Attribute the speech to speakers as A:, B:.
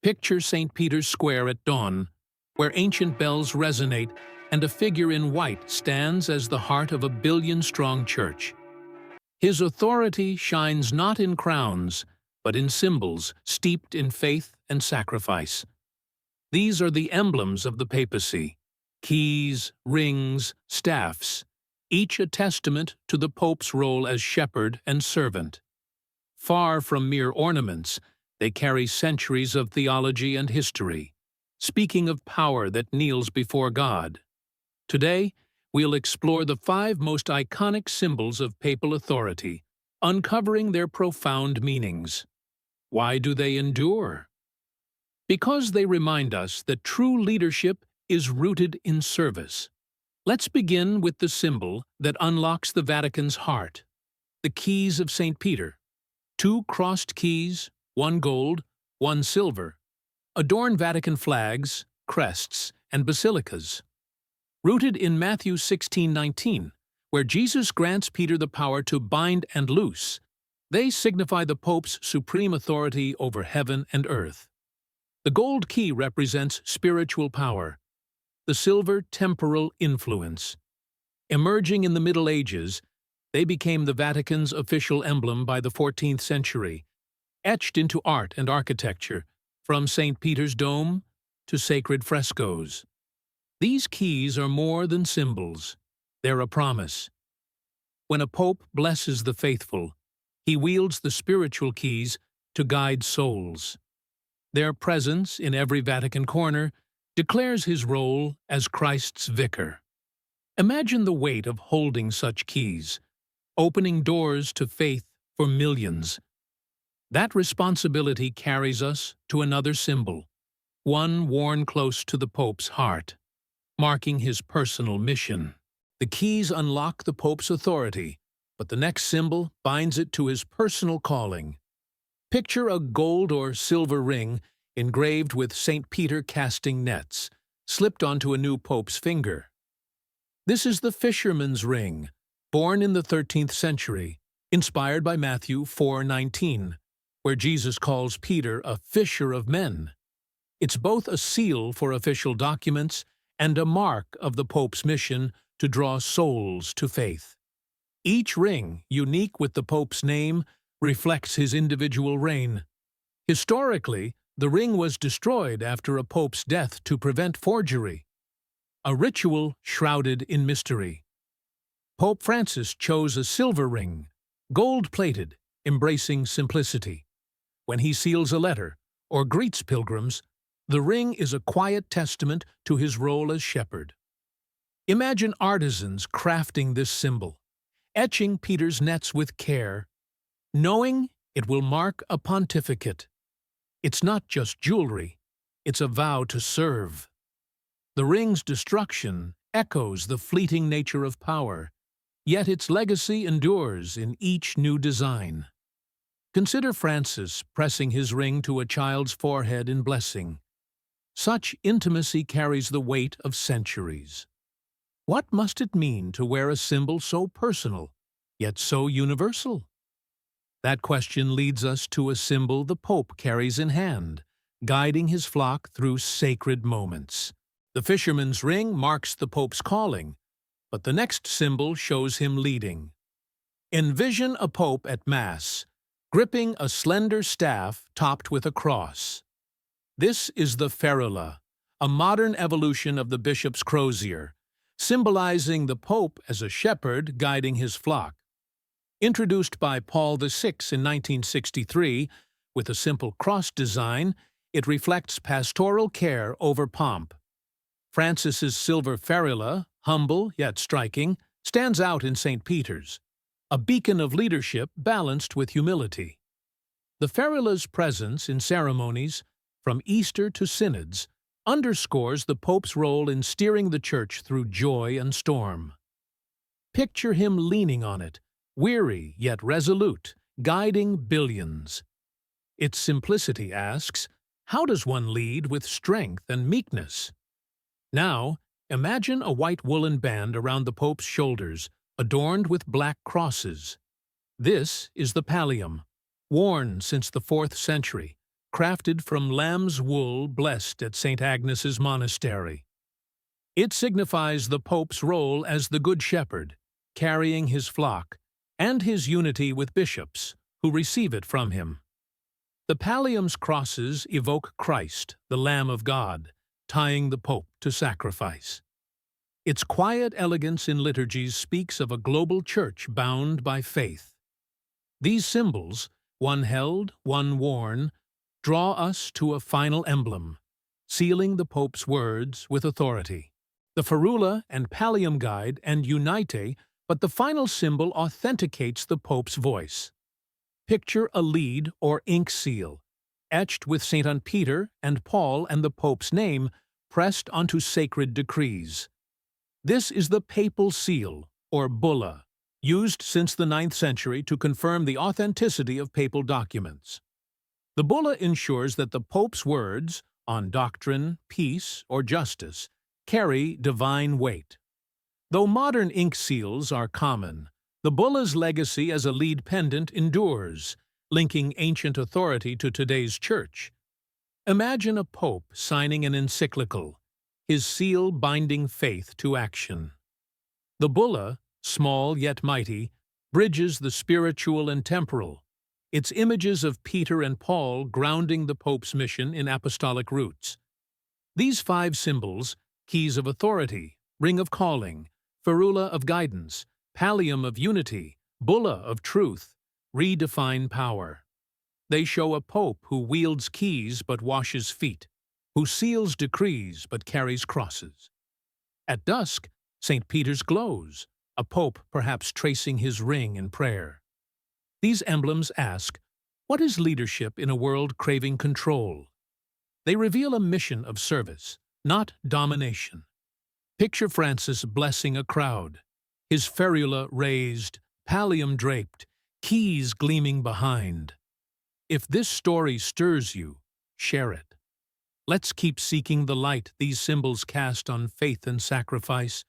A: Picture St. Peter's Square at dawn, where ancient bells resonate and a figure in white stands as the heart of a billion-strong church. His authority shines not in crowns, but in symbols steeped in faith and sacrifice. These are the emblems of the papacy: keys, rings, staffs, each a testament to the Pope's role as shepherd and servant. Far from mere ornaments, they carry centuries of theology and history, speaking of power that kneels before God. Today, we'll explore the 5 most iconic symbols of papal authority, uncovering their profound meanings. Why do they endure? Because they remind us that true leadership is rooted in service. Let's begin with the symbol that unlocks the Vatican's heart: the keys of St. Peter. 2 crossed keys, 1 gold, 1 silver, adorn Vatican flags, crests, and basilicas. Rooted in Matthew 16:19, where Jesus grants Peter the power to bind and loose, they signify the Pope's supreme authority over heaven and earth. The gold key represents spiritual power, the silver temporal influence. Emerging in the Middle Ages, they became the Vatican's official emblem by the 14th century, etched into art and architecture, from St. Peter's Dome to sacred frescoes. These keys are more than symbols. They're a promise. When a pope blesses the faithful, he wields the spiritual keys to guide souls. Their presence in every Vatican corner declares his role as Christ's vicar. Imagine the weight of holding such keys, opening doors to faith for millions. That responsibility carries us to another symbol, one worn close to the Pope's heart, marking his personal mission. The keys unlock the Pope's authority, but the next symbol binds it to his personal calling. Picture a gold or silver ring engraved with St. Peter casting nets, slipped onto a new Pope's finger. This is the Fisherman's ring, born in the 13th century, inspired by Matthew 4:19, where Jesus calls Peter a fisher of men. It's both a seal for official documents and a mark of the Pope's mission to draw souls to faith. Each ring, unique with the Pope's name, reflects his individual reign. Historically, the ring was destroyed after a pope's death to prevent forgery, a ritual shrouded in mystery. Pope Francis chose a silver ring, gold-plated, embracing simplicity. When he seals a letter or greets pilgrims, the ring is a quiet testament to his role as shepherd. Imagine artisans crafting this symbol, etching Peter's nets with care, knowing it will mark a pontificate. It's not just jewelry, it's a vow to serve. The ring's destruction echoes the fleeting nature of power, yet its legacy endures in each new design. Consider Francis pressing his ring to a child's forehead in blessing. Such intimacy carries the weight of centuries. What must it mean to wear a symbol so personal, yet so universal? That question leads us to a symbol the Pope carries in hand, guiding his flock through sacred moments. The Fisherman's ring marks the Pope's calling, but the next symbol shows him leading. Envision a pope at Mass, gripping a slender staff topped with a cross. This is the ferula, a modern evolution of the bishop's crozier, symbolizing the Pope as a shepherd guiding his flock. Introduced by Paul VI in 1963, with a simple cross design, it reflects pastoral care over pomp. Francis's silver ferula, humble yet striking, stands out in St. Peter's, a beacon of leadership balanced with humility. The ferula's presence in ceremonies, from Easter to synods, underscores the Pope's role in steering the Church through joy and storm. Picture him leaning on it, weary yet resolute, guiding billions. Its simplicity asks, how does one lead with strength and meekness? Now, imagine a white woolen band around the Pope's shoulders, adorned with black crosses. This is the pallium, worn since the 4th century, crafted from lamb's wool blessed at St. Agnes's monastery. It signifies the Pope's role as the Good Shepherd, carrying his flock, and his unity with bishops, who receive it from him. The pallium's crosses evoke Christ, the Lamb of God, tying the Pope to sacrifice. Its quiet elegance in liturgies speaks of a global church bound by faith. These symbols, one held, one worn, draw us to a final emblem, sealing the Pope's words with authority. The ferula and pallium guide and unite, but the final symbol authenticates the Pope's voice. Picture a lead or ink seal, etched with St. Peter and Paul and the Pope's name pressed onto sacred decrees. This is the papal seal, or bulla, used since the 9th century to confirm the authenticity of papal documents. The bulla ensures that the Pope's words, on doctrine, peace, or justice, carry divine weight. Though modern ink seals are common, the bulla's legacy as a lead pendant endures, linking ancient authority to today's church. Imagine a pope signing an encyclical, his seal binding faith to action. The bulla, small yet mighty, bridges the spiritual and temporal, its images of Peter and Paul grounding the Pope's mission in apostolic roots. These 5 symbols, keys of authority, ring of calling, ferula of guidance, pallium of unity, bulla of truth, redefine power. They show a pope who wields keys but washes feet, who seals decrees but carries crosses. At dusk, St. Peter's glows, a pope perhaps tracing his ring in prayer. These emblems ask, what is leadership in a world craving control? They reveal a mission of service, not domination. Picture Francis blessing a crowd, his ferula raised, pallium draped, keys gleaming behind. If this story stirs you, share it. Let's keep seeking the light these symbols cast on faith and sacrifice,